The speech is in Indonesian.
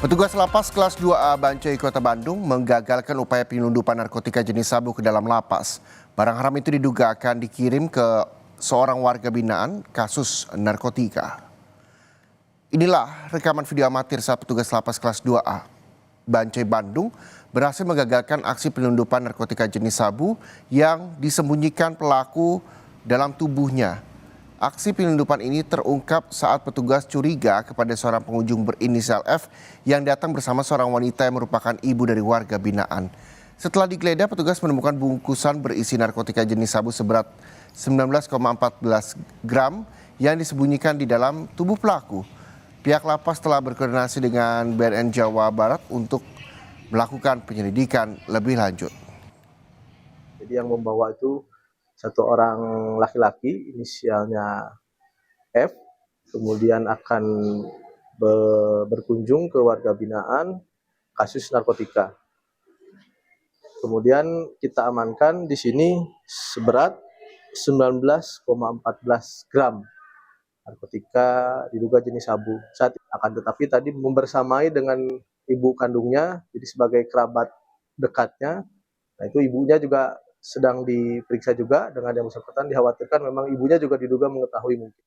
Petugas lapas kelas 2A Bancai Kota Bandung menggagalkan upaya penyelundupan narkotika jenis sabu ke dalam lapas. Barang haram itu diduga akan dikirim ke seorang warga binaan kasus narkotika. Inilah rekaman video amatir saat petugas lapas kelas 2A Bancai Bandung berhasil menggagalkan aksi penyelundupan narkotika jenis sabu yang disembunyikan pelaku dalam tubuhnya. Aksi penyelundupan ini terungkap saat petugas curiga kepada seorang pengunjung berinisial F yang datang bersama seorang wanita yang merupakan ibu dari warga binaan. Setelah digeledah, petugas menemukan bungkusan berisi narkotika jenis sabu seberat 19,14 gram yang disembunyikan di dalam tubuh pelaku. Pihak lapas telah berkoordinasi dengan BNN Jawa Barat untuk melakukan penyelidikan lebih lanjut. Jadi yang membawa itu satu orang laki-laki, inisialnya F, kemudian akan berkunjung ke warga binaan kasus narkotika. Kemudian kita amankan di sini seberat 19,14 gram narkotika diduga jenis sabu. Tetapi tadi membersamai dengan ibu kandungnya, jadi sebagai kerabat dekatnya. Nah itu ibunya juga sedang diperiksa juga dengan yang bersangkutan, dikhawatirkan memang ibunya juga diduga mengetahui mungkin.